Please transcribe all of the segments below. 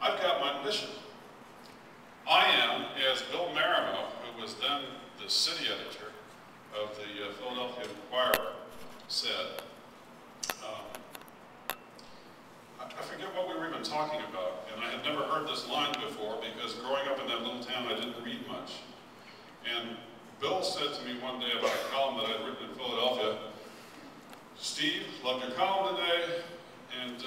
I've got my mission. I am, as Bill Marino, who was then the city editor of the Philadelphia Inquirer, said, I forget what we were even talking about, and I had never heard this line before because growing up in that little town I didn't read much. And Bill said to me one day about a column that I'd written in Philadelphia, "Steve, loved your column today, and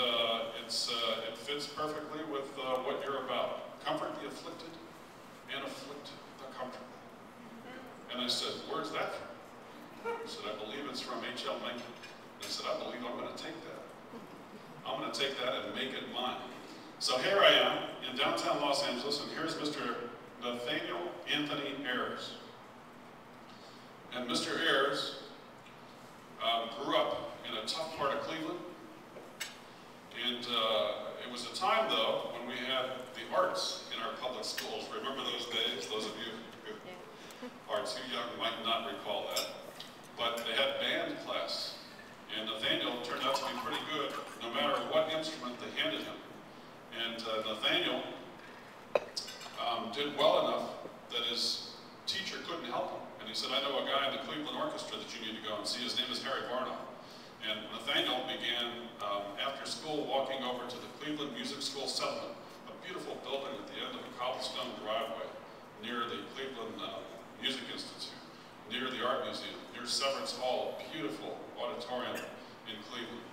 it fits perfectly with what you're about. Comfort the afflicted and afflict the comfortable." And I said, "Where's that from?" He said, "I believe it's from H.L. Mencken." And I said, "I believe I'm going to take that. I'm going to take that and make it mine." So here I am in downtown Los Angeles, and here's Mr. Nathaniel Anthony Ayers. And Mr. Ayers grew up in a tough part of Cleveland. And it was a time, though, when we had the arts in our public schools. Remember those days? Those of you who are too young might not recall that. But they had band class. And Nathaniel turned out to be pretty good, no matter what instrument they handed him. And Nathaniel did well enough that his teacher couldn't help him. And he said, "I know a guy in the Cleveland Orchestra that you need to go and see. His name is Harry Barnoff." And Nathaniel began, after school, walking over to the Cleveland Music School Settlement, a beautiful building at the end of a cobblestone driveway near the Cleveland Music Institute, near the Art Museum, near Severance Hall, a beautiful auditorium in Cleveland.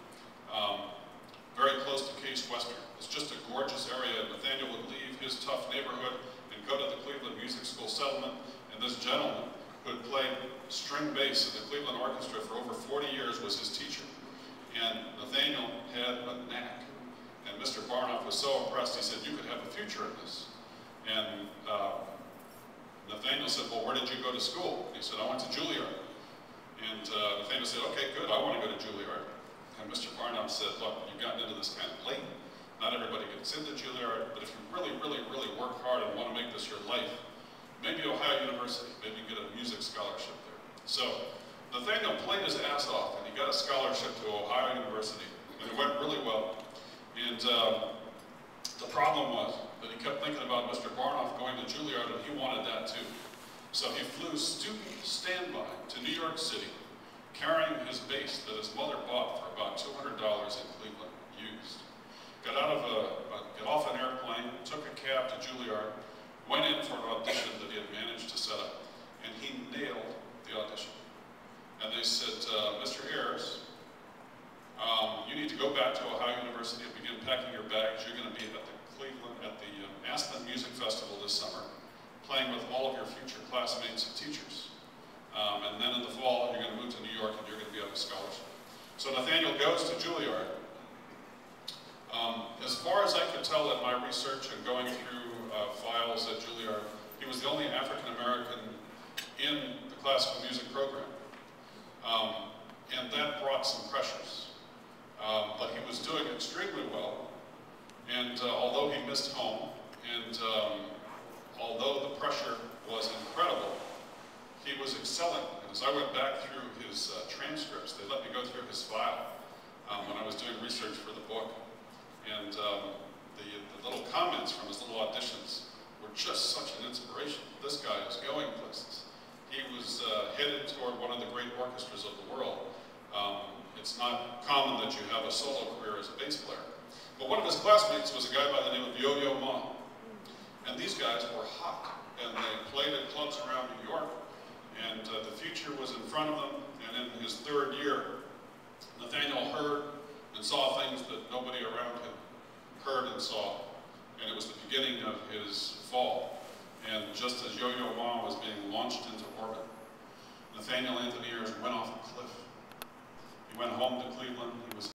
Very close to Case Western. It's just a gorgeous area, and Nathaniel would leave his tough neighborhood and go to the Cleveland Music School Settlement, and this gentleman who had played string bass in the Cleveland Orchestra for over 40 years was his teacher. And Nathaniel had a knack. And Mr. Barnoff was so impressed, he said, "You could have a future in this." And Nathaniel said, "Well, where did you go to school?" And he said, "I went to Juilliard." And Nathaniel said, "Okay, good, I want to go to Juilliard." And Mr. Barnoff said, "Look, you've gotten into this kind of late. Not everybody gets into Juilliard, but if you really, really, really work hard and want to make this your life, maybe Ohio University, maybe get a music scholarship there." So Nathaniel played his ass off, and he got a scholarship to Ohio University, and it went really well. And the problem was that he kept thinking about Mr. Barnoff going to Juilliard, and he wanted that too. So he flew student standby to New York City, carrying his bass that his mother bought for about $200 in Cleveland, used. Got off an airplane, took a cab to Juilliard, went in for an audition that he had managed to set up, and he nailed the audition. And they said, "Mr. Ayers, you need to go back to Ohio University and begin packing your bags. You're going to be at the Aspen Music Festival this summer, playing with all of your future classmates and teachers. And then in the fall, you're going to move to New York and you're going to be on a scholarship." So Nathaniel goes to Juilliard. As far as I could tell in my research and going through files at Juilliard, he was the only African American in the classical music program. And that brought some pressures. But he was doing extremely well. And although he missed home, and although the pressure was incredible, he was excelling. And as I went back through his transcripts, they let me go through his file when I was doing research for the book. And the little comments from his little auditions were just such an inspiration. This guy is going places. He was headed toward one of the great orchestras of the world. It's not common that you have a solo career as a bass player. But one of his classmates was a guy by the name of Yo-Yo Ma. And these guys were hot. And they played at clubs around New York. And the future was in front of them. And in his third year, Nathaniel heard and saw things that nobody around him heard and saw. And it was the beginning of his fall. And just as Yo-Yo Ma was being launched into orbit, Nathaniel Anthony Ayers went off a cliff. He went home to Cleveland. He was